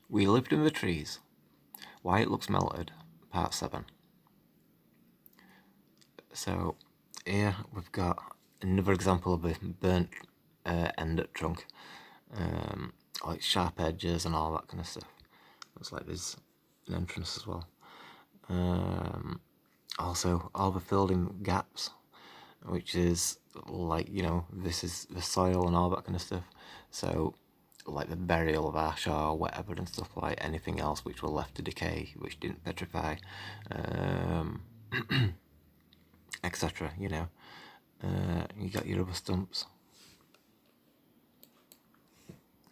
We lived in the trees. Why it looks melted, part 7. So here we've got another example of a burnt end trunk, like sharp edges and all that kind of stuff. Looks like there's an entrance as well. Also, all the filled in gaps, which is like, this is the soil and all that kind of stuff. So like the burial of ash or whatever and stuff, like anything else which were left to decay, which didn't petrify, etc. You got your rubber stumps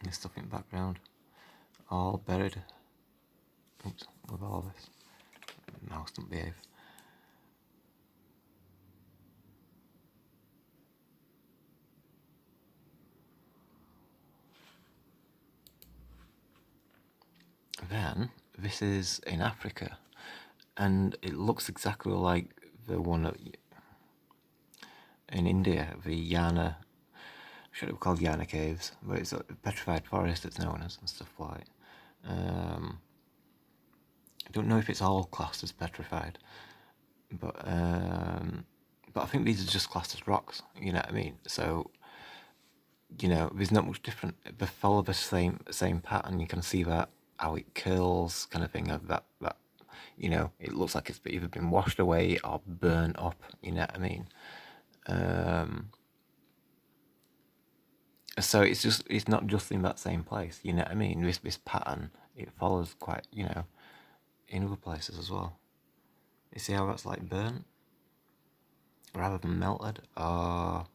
and stuff in the background, all buried. Oops, with all this. Mouse don't behave. Then this is in Africa, and it looks exactly like the one in India, the Yana. Should have called Yana Caves, but it's a petrified forest it's known as and stuff like. I don't know if it's all classed as petrified, but I think these are just classed as rocks. You know what I mean? So there's not much different. They follow the same pattern. You can see that how it curls, kind of thing. Of that it looks like it's either been washed away or burnt up. You know what I mean? So it's not just in that same place. You know what I mean? This pattern, it follows quite in other places as well. You see how that's like burnt rather than melted or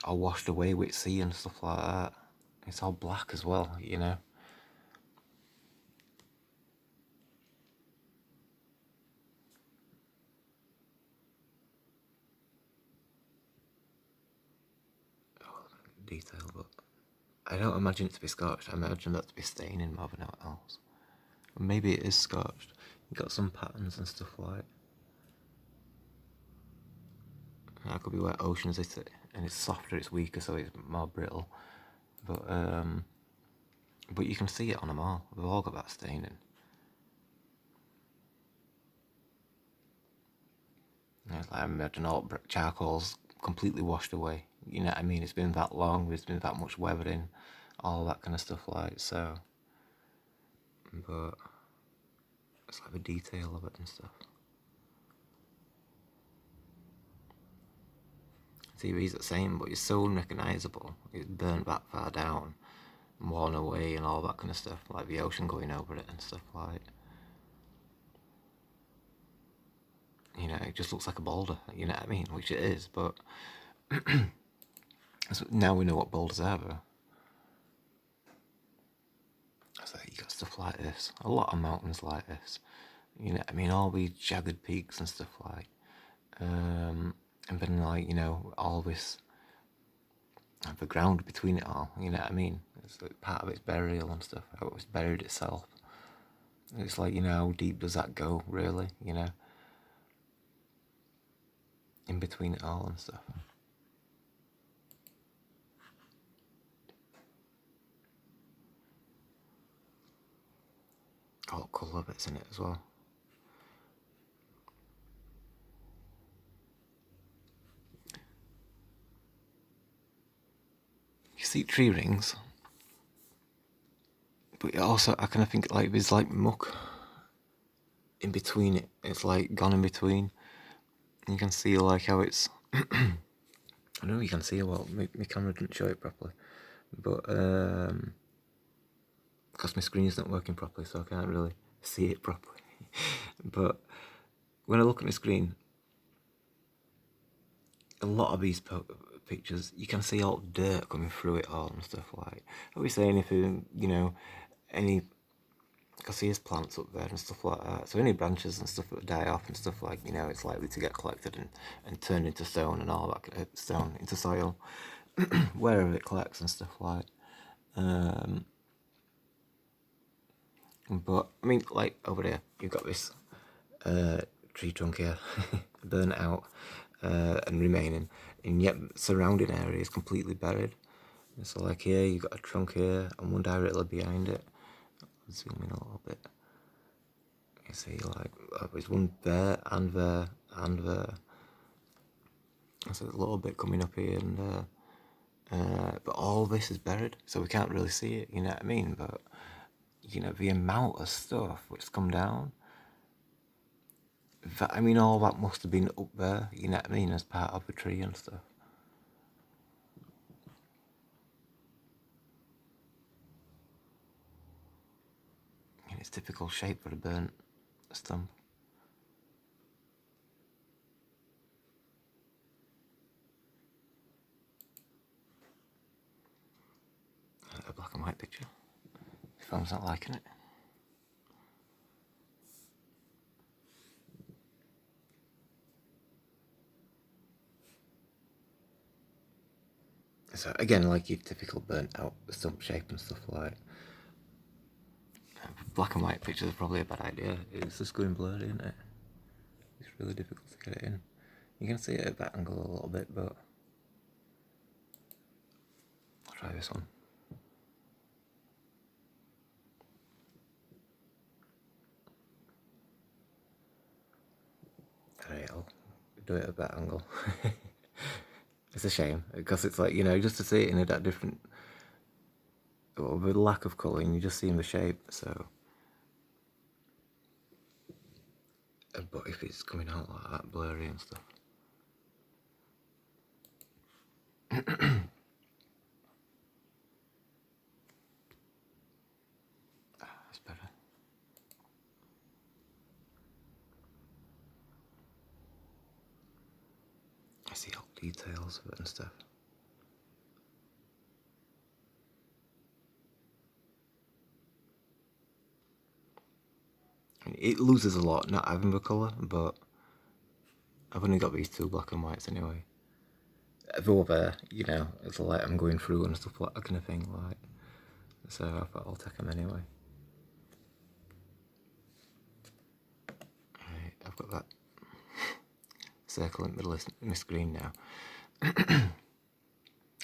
washed away with sea and stuff like that. It's all black as well. Detail, but I don't imagine it to be scorched. I imagine that to be staining more than anything else. Or maybe it is scorched. You've got some patterns and stuff like. That could be where oceans is it, and it's softer, it's weaker, so it's more brittle. But you can see it on them all. They've all got that staining. I imagine all charcoal's completely washed away. You know what I mean? It's been that long, there's been that much weathering, all that kind of stuff like, so. But it's like the detail of it and stuff. TV's the same, but it's so unrecognisable. It's burnt that far down, worn away and all that kind of stuff, like the ocean going over it and stuff like. It just looks like a boulder, you know what I mean? Which it is, but so now we know what boulders are, though. So you got stuff like this, a lot of mountains like this, you know what I mean? All these jagged peaks and stuff like, and then like, all this, the ground between it all, you know what I mean? It's like part of its burial and stuff, how it was buried itself. It's like, how deep does that go, really, in between it all and stuff. All colour bits in it as well. You see tree rings, but also I kind of think like there's like muck in between it. It's like gone in between. You can see like how it's. I don't know if you can see it well. My camera didn't show it properly, but because my screen isn't working properly, so I can't really see it properly. But when I look at my screen, a lot of these pictures, you can see all dirt coming through it all and stuff like. Are we saying anything? Any. I see his plants up there and stuff like that. So any branches and stuff that die off and stuff like, it's likely to get collected and turned into stone and all that, stone into soil, wherever it collects and stuff like. But I mean, like over there, you've got this tree trunk here, burnt out and remaining, and yet surrounding area is completely buried. So like here, you've got a trunk here and one directly behind it. I'll zoom in a little bit. You see like, there's one there and there and there. So there's a little bit coming up here and there. But all this is buried, so we can't really see it, you know what I mean? But, you know, the amount of stuff which come down, that, I mean, all that must have been up there, you know what I mean, as part of the tree and stuff. And it's typical shape for a burnt stump. A black and white picture. The phone's not liking it. So again, like your typical burnt out stump shape and stuff like. Black and white pictures are probably a bad idea. It's just going blurry, isn't it? It's really difficult to get it in. You can see it at that angle a little bit, but I'll try this one. Alright, I'll do it at that angle. It's a shame, because it's like, you know, just to see it in a that different, or with lack of colouring, you just see the shape, so. But if it's coming out like that, blurry and stuff. That's better. I see all details of it and stuff. It loses a lot not having the colour, but I've only got these two black and whites anyway. Though there, you know, it's the light I'm going through and stuff like that kind of thing, like. So I thought I'll take them anyway. Right, I've got that circle in the middle of my screen now.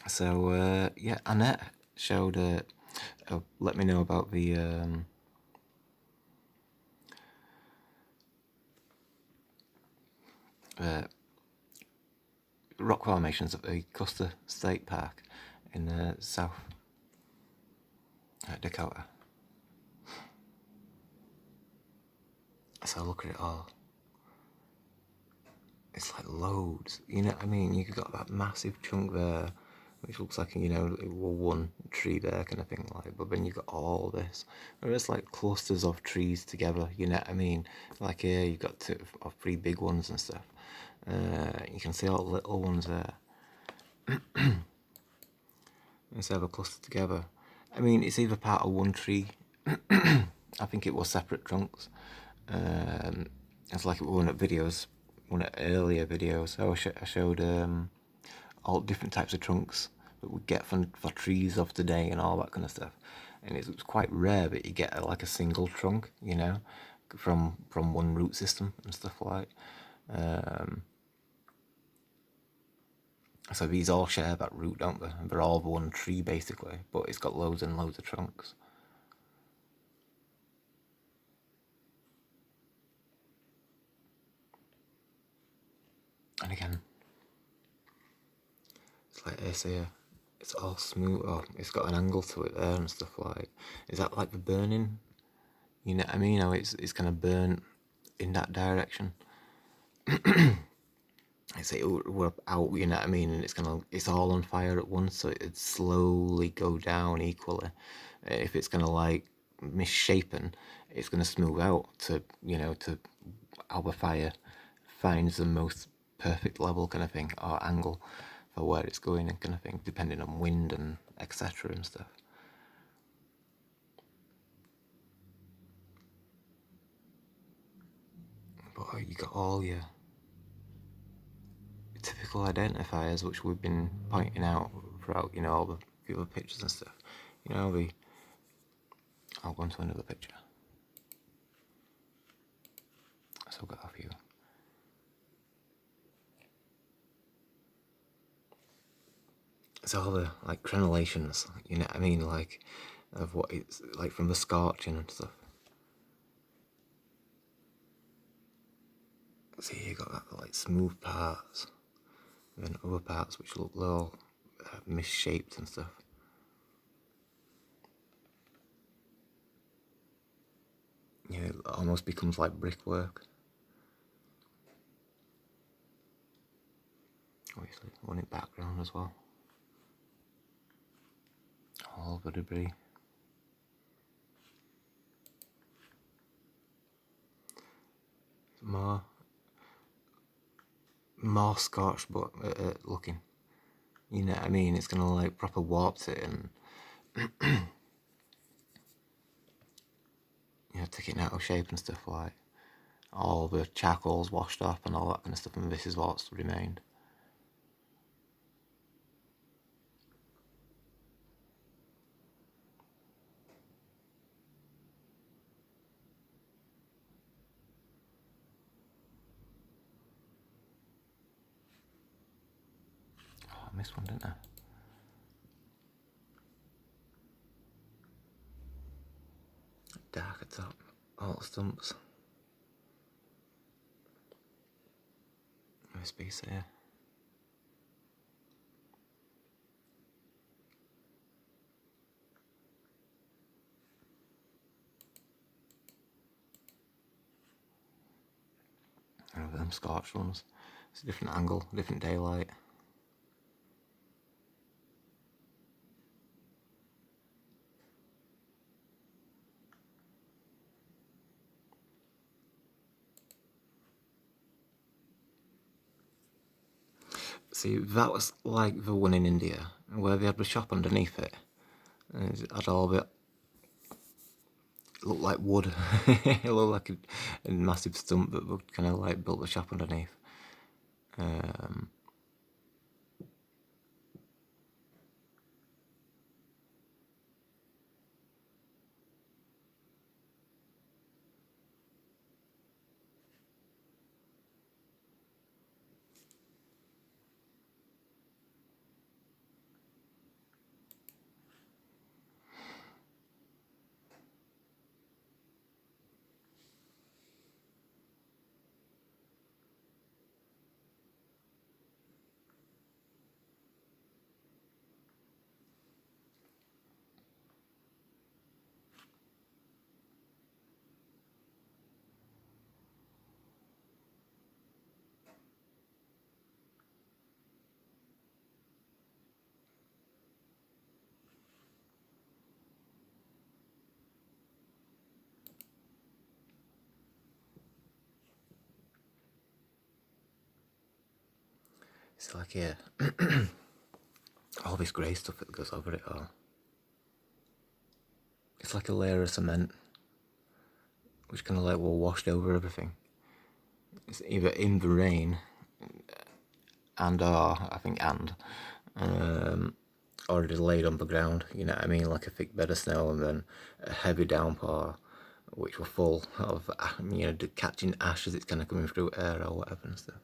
So yeah, Annette showed. Let me know about the rock formations at the Custer State Park in South Dakota. So look at it all. It's like loads, you know what I mean? You've got that massive chunk there, which looks like, you know, one tree there kind of thing, like, but then you've got all this, where it's like clusters of trees together, you know what I mean? Like here, you've got two or three big ones and stuff. You can see all the little ones there. Let's have a cluster together. I mean, it's either part of one tree. I think it was separate trunks. It's like one of videos, one of earlier videos. I showed all different types of trunks that we get for trees of today and all that kind of stuff. And it's quite rare that you get like a single trunk, you know, from one root system and stuff like. So these all share that root, don't they? They're all one tree basically, but it's got loads and loads of trunks. And again, it's like this here. It's all smooth. Oh, it's got an angle to it there and stuff like. Is that like the burning? You know what I mean? How it's kind of burnt in that direction. It's like we're out, you know what I mean? And it's all on fire at once, so it'd slowly go down equally. If it's gonna like misshapen, it's gonna smooth out to, you know, to how the fire finds the most perfect level kind of thing, or angle for where it's going and kind of thing, depending on wind and etc. and stuff. But you got all your typical identifiers which we've been pointing out throughout, you know, all the other pictures and stuff. You know, I'll go on to another picture. So I've got a few. it's all the like crenellations, you know what I mean, like of what it's like from the scorching and stuff. See, you got that like smooth parts, and then other parts which look little misshaped and stuff. Yeah, it almost becomes like brickwork. Obviously, one in background as well. All the debris. More scorched, but looking. You know what I mean? It's gonna like proper warped it and take it out of shape and stuff, like all the charcoal's washed up and all that kind of stuff, and this is what's remained. Oh, I missed one, didn't I? Dark at top, all stumps. This piece here. And them scorched ones. It's a different angle, different daylight. See, that was like the one in India, where they had the shop underneath it. And it had all the... It looked like wood. It looked like a massive stump that would kind of like built the shop underneath. It's like, yeah, all this grey stuff that goes over it all. It's like a layer of cement, which kind of like will washed over everything. It's either in the rain, or it is laid on the ground, you know what I mean, like a thick bed of snow and then a heavy downpour, which were full of, catching ash as it's kind of coming through air or whatever and stuff.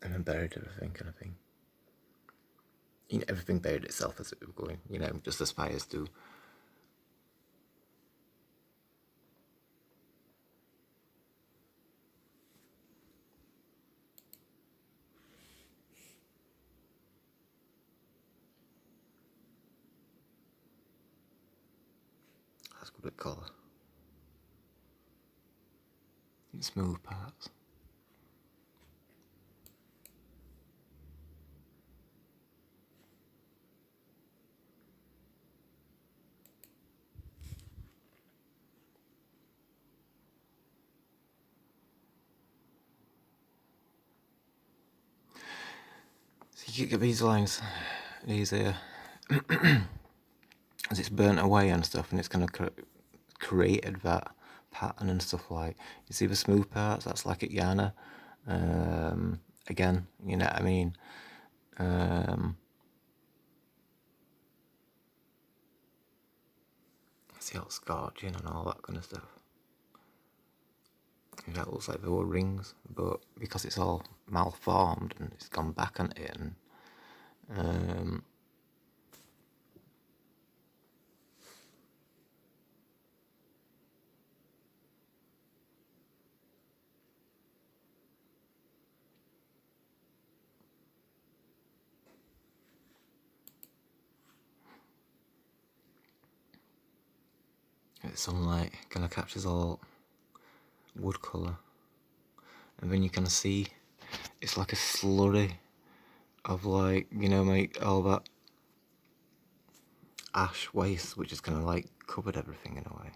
And then buried everything kind of thing. You know, everything buried itself as it was going, just as fires do. That's good at colour. Smooth parts. So you get these lines, these here, as it's burnt away and stuff, and it's kind of created that pattern and stuff. Like, you see the smooth parts, that's like at Yana. Again, you know what I mean. See all scorching and all that kind of stuff. That looks like there were rings, but because it's all malformed and it's gone back on it, and sunlight kind of captures all wood colour, and then you kind of see it's like a slurry of, like, you know, like all that ash waste which is kind of like covered everything in a way.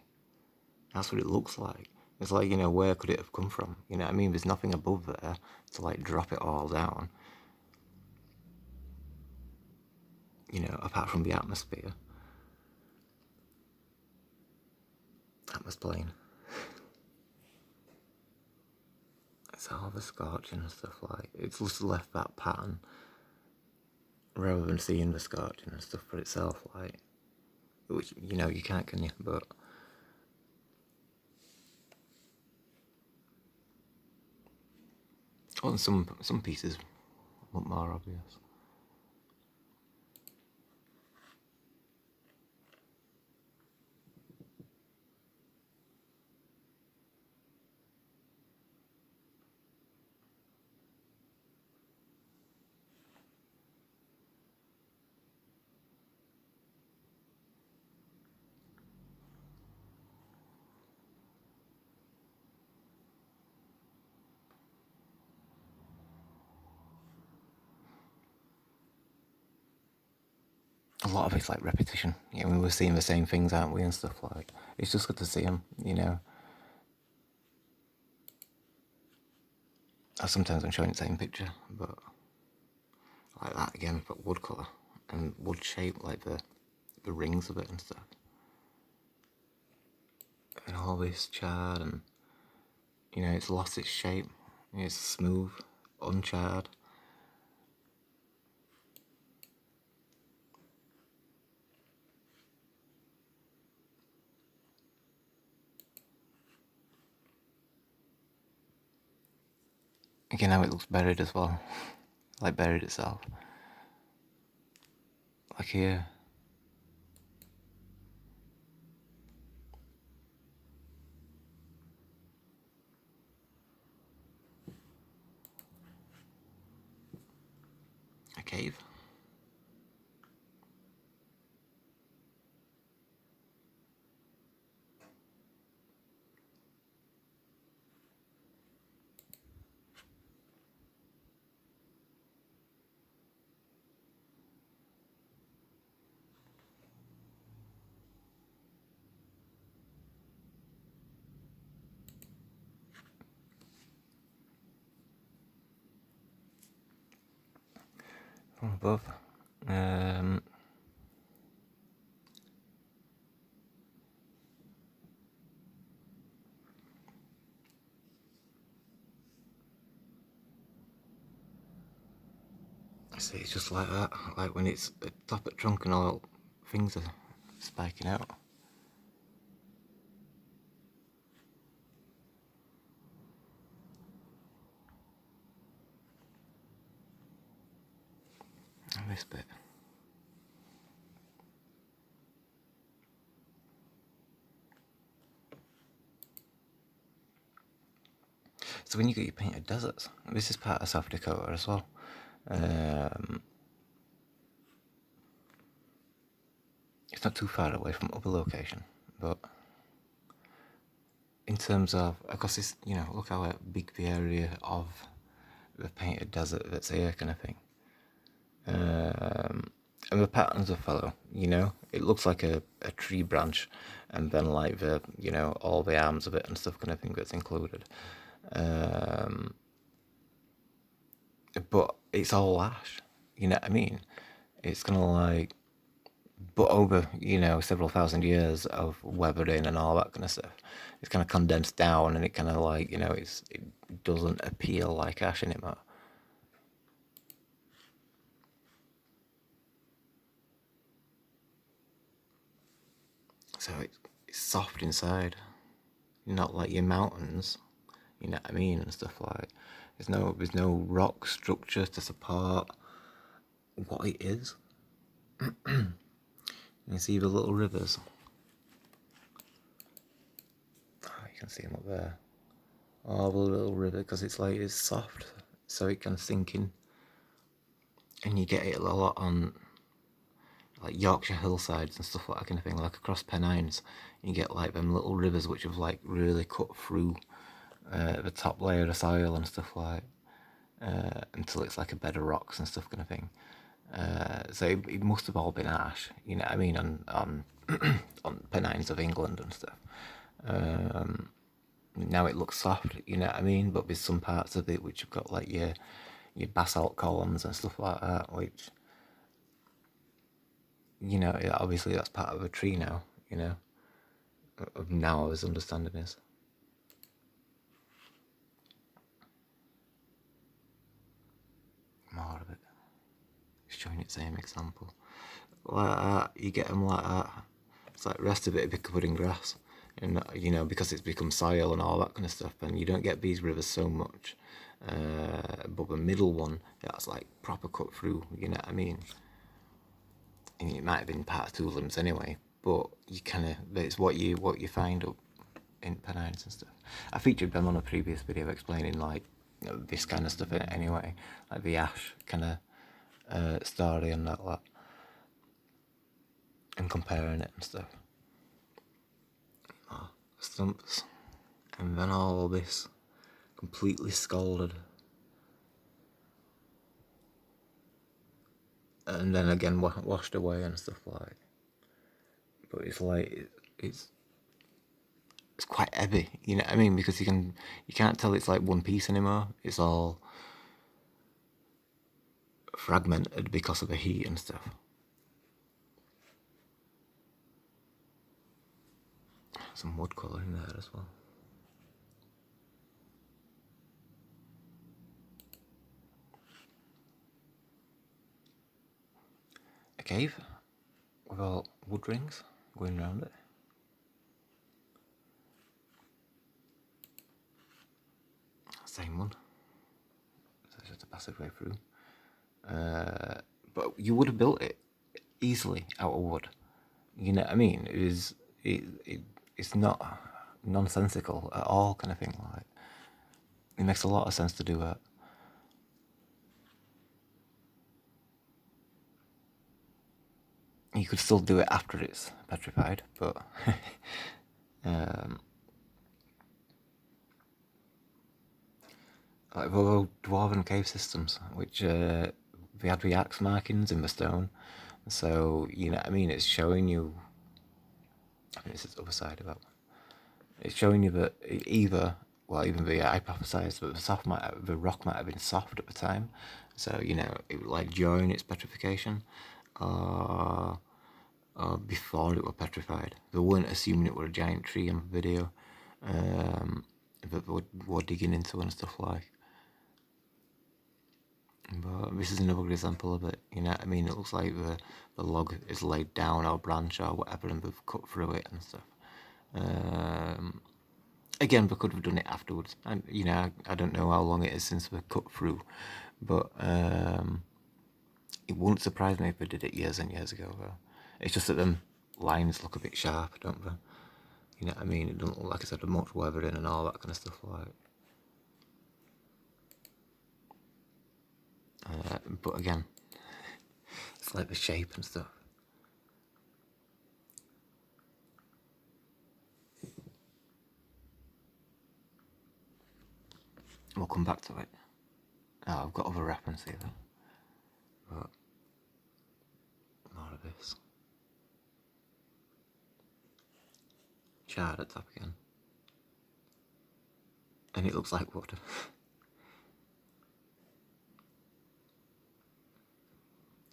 That's what it looks like. It's like, you know, where could it have come from? You know what I mean? There's nothing above there to like drop it all down, you know, apart from the atmosphere. Atmos plane. It's all the scorching and stuff, like, it's just left that pattern rather than seeing the scorching and stuff for itself, like, which, you know, you can't, can you? But well, some pieces look more obvious. A lot of it's like repetition. You know, we're seeing the same things, aren't we, and stuff, like, it's just good to see them, you know. Sometimes I'm showing the same picture, but like that again, but wood colour and wood shape, like the rings of it and stuff, and all this charred, and, you know, it's lost its shape. It's smooth, uncharred. Again, how it looks buried as well, like buried itself. Like here. A cave. From above. See, it's just like that, like when it's at top at trunk and all things are spiking out. And this bit. So when you get your painted deserts, this is part of South Dakota as well. It's not too far away from other location, but in terms of course, it's, you know, look how big the area of the painted desert that's here, kind of thing. And the patterns are follow, you know, it looks like a tree branch, and then like the, you know, all the arms of it and stuff, kind of thing, that's included. But it's all ash, you know what I mean? It's kind of like, but over, you know, several thousand years of weathering and all that kind of stuff, it's kind of condensed down, and it kind of like, you know, it doesn't appeal like ash anymore. So it's soft inside, not like your mountains. you know what I mean, and stuff like. There's no rock structure to support what it is. You see the little rivers. Oh, you can see them up there. Oh, the little river, because it's soft, so it can sink in. And you get it a lot on like Yorkshire hillsides and stuff like that kind of thing, like across Pennines. You get like them little rivers which have like really cut through the top layer of soil and stuff like, until it's like a bed of rocks and stuff kind of thing. So it must have all been ash, you know what I mean, on on Pennines of England and stuff. Now it looks soft, you know what I mean, but there's some parts of it which have got like your basalt columns and stuff like that, which, you know, obviously that's part of a tree now, you know, now as understanding is. More of it. Showing it same example. Like that, you get them like that. It's like the rest of it be covered in grass. And, you know, because it's become soil and all that kind of stuff, and you don't get these rivers so much. But the middle one, that's like proper cut through, you know what I mean? And it might have been part of two limbs anyway, but you kind of, it's what you find up in Pennines and stuff. I featured them on a previous video explaining like, you know, this kind of stuff anyway, like the ash kind of story and that lot, and comparing it and stuff. Oh, stumps, and then all this completely scalded, and then again washed away and stuff like. But it's like it's quite heavy, you know what I mean? Because you can't tell it's like one piece anymore. It's all fragmented because of the heat and stuff. Some wood colour in there as well. A cave with all wood rings going around it. Same one. So it's just a passageway through. But you would have built it easily out of wood. You know what I mean? It's not nonsensical at all, kind of thing. Like, it makes a lot of sense to do it. You could still do it after it's petrified, but like the dwarven cave systems, which they had the axe markings in the stone, so you know what I mean. It's showing you. I think this is the other side of that one. It's showing you that either, well, even the hypothesized that the rock might have been soft at the time, so you know, like during its petrification, or before it were petrified. They weren't assuming it were a giant tree on the video that they were digging into and stuff like. But this is another good example of it, you know what I mean? It looks like the log is laid down or branch or whatever and they've cut through it and stuff. Again, we could have done it afterwards. And, you know, I don't know how long it is since we cut through, but it wouldn't surprise me if we did it years and years ago, though. It's just that them lines look a bit sharp, don't they? You know what I mean? It doesn't look like it's had much weathering and all that kind of stuff like. But again, it's like the shape and stuff. We'll come back to it. Oh, I've got other reference here, but more of this. Charred at top again. And it looks like wood.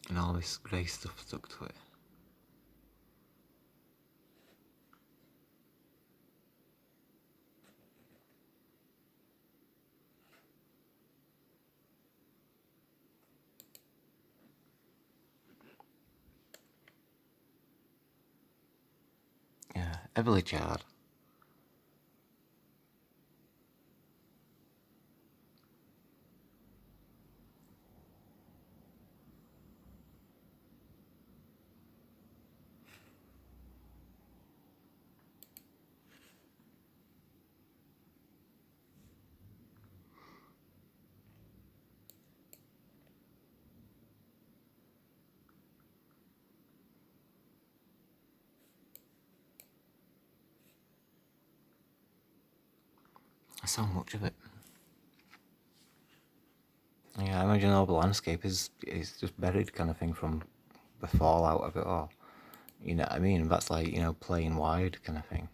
And all this grey stuff stuck to it. Yeah, heavily charred. There's so much of it. Yeah, I imagine all the landscape is just buried kind of thing from the fallout of it all. You know what I mean? That's like, you know, playing wide kind of thing.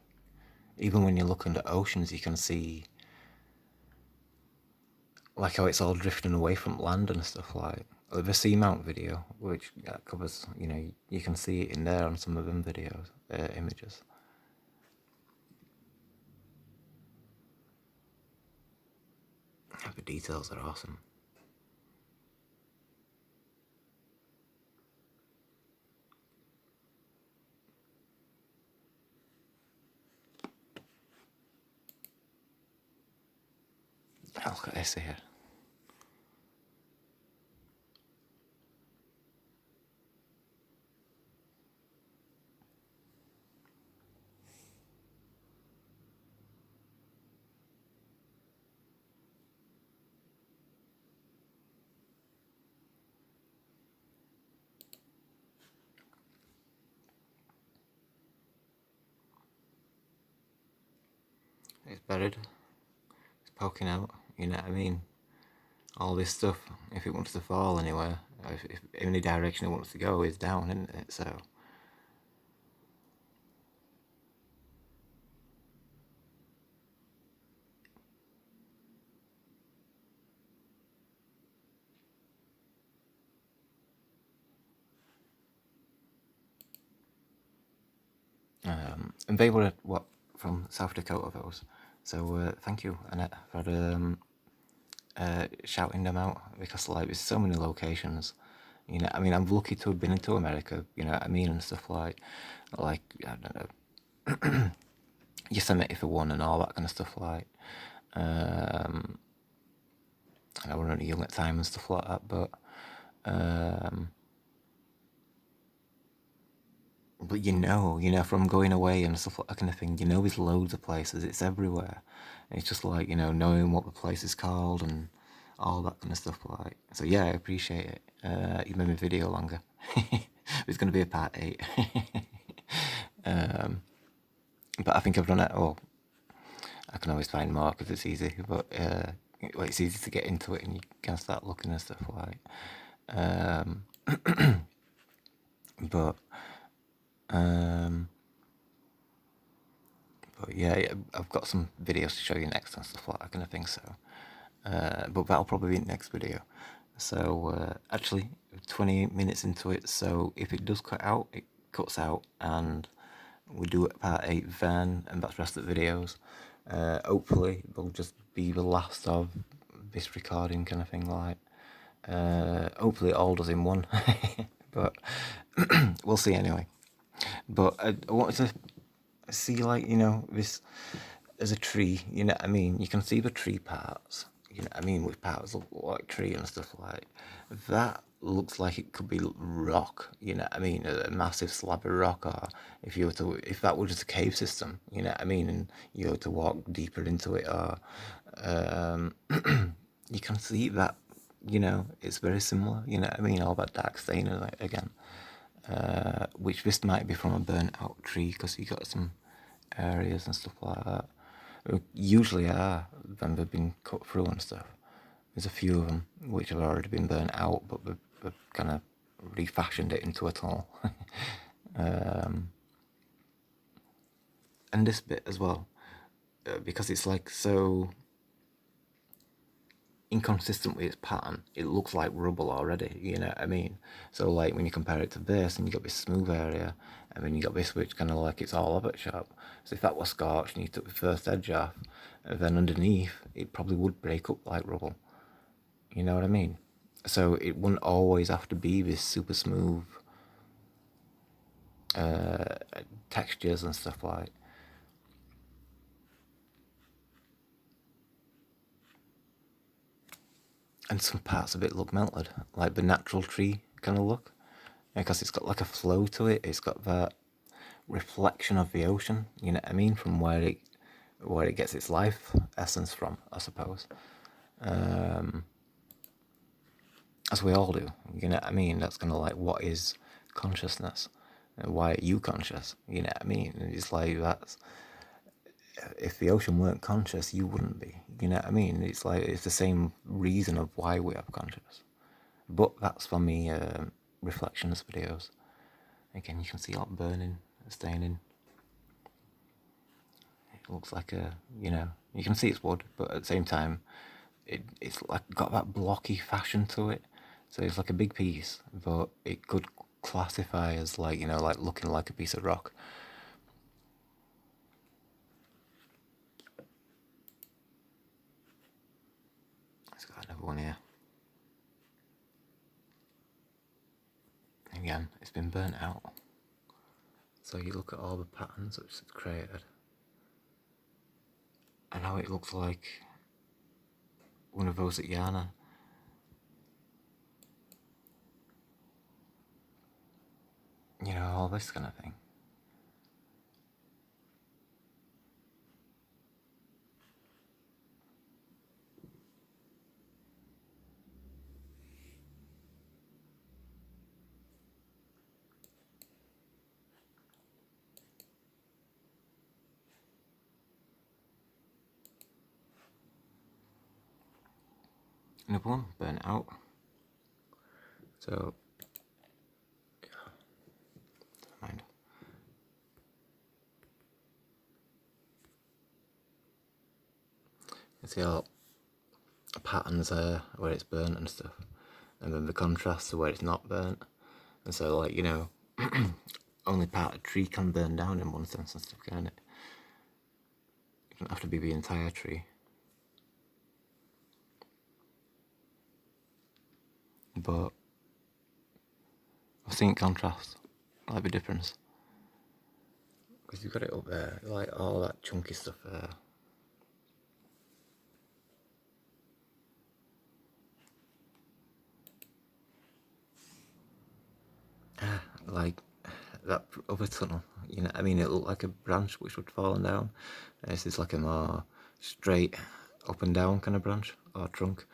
Even when you look under oceans, you can see like how it's all drifting away from land and stuff like the Seamount video, which covers, you know, you can see it in there on some of them videos, images. The details are awesome. Oh, look at this here. It's buried. It's poking out. You know what I mean? All this stuff, if it wants to fall anywhere, if any direction it wants to go is down, isn't it? So and they were what from South Dakota, those. So thank you, Annette, for shouting them out, because like there's so many locations. You know, I mean, I'm lucky to have been into America. You know what I mean, and stuff like I don't know, Yosemite for one, and all that kind of stuff. Like, and I was only young at the time and stuff like that, but you know, from going away and stuff like that kind of thing, you know, there's loads of places. It's everywhere. And it's just like, you know, knowing what the place is called and all that kind of stuff. Like, so yeah, I appreciate it. You made my video longer. It's going to be a part 8. But I think I've done it. Oh, I can always find more because it's easy. But well, it's easy to get into it, and you can start looking and stuff like. But But yeah, I've got some videos to show you next and stuff like that kind of thing. So, but that'll probably be the next video. So actually, 20 minutes into it. So if it does cut out, it cuts out, and we do it part 8 then, and that's the rest of the videos. Hopefully, they'll just be the last of this recording kind of thing. Like, hopefully, it all does in one. But we'll see anyway. But I wanted to see, like, you know, this as a tree, you know what I mean? You can see the tree parts, you know what I mean, which parts look like tree and stuff like that. Looks like it could be rock, you know what I mean, a massive slab of rock. Or if that were just a cave system, you know what I mean, and you were to walk deeper into it, or you can see that, you know, it's very similar, you know what I mean, all that dark stain again. Which this might be from a burnt out tree, because you got some areas and stuff like that. Usually are when they've been cut through and stuff. There's a few of them which have already been burnt out, but they've kind of refashioned it into a tunnel. And this bit as well, because it's like so inconsistent with its pattern, it looks like rubble already, you know what I mean? So like when you compare it to this, and you got this smooth area, and then you got this which kind of like it's all over sharp. So if that was scorched and you took the first edge off, then underneath it probably would break up like rubble, you know what I mean? So it wouldn't always have to be this super smooth textures and stuff like. And some parts of it look melted, like the natural tree kind of look, because it's got like a flow to it. It's got that reflection of the ocean, you know what I mean, from where it gets its life essence from, I suppose. As we all do, you know what I mean. That's kind of like, what is consciousness, and why are you conscious, you know what I mean? And it's like that's if the ocean weren't conscious, you wouldn't be. You know what I mean? It's like it's the same reason of why we have conscious. But that's for me reflections videos. Again, you can see a lot burning, staining. It looks like you can see it's wood, but at the same time, it's like got that blocky fashion to it. So it's like a big piece, but it could classify as like like looking like a piece of rock. It's got another one here. Again, it's been burnt out. So you look at all the patterns that it's created, and how it looks like one of those at Yana. All this kind of thing. Another one burnt out. So, yeah, don't mind. You see all patterns there where it's burnt and stuff, and then the contrast to where it's not burnt. And so, like, only part of a tree can burn down in one sense and stuff, can it? It doesn't have to be the entire tree. But I've seen contrast, like the difference. Because you've got it up there, like all that chunky stuff there. Like that other tunnel, I mean, it looked like a branch which would fallen down. And this is like a more straight up and down kind of branch or trunk.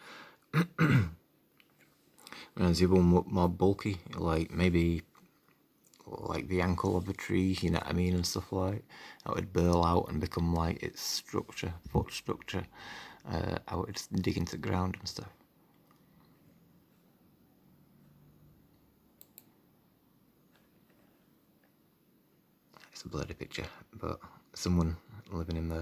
Whereas the other one more bulky, like maybe like the ankle of the tree, you know what I mean, and stuff like that would burl out and become like its structure, foot structure, how it would dig into the ground and stuff. It's a blurry picture, but someone living in there.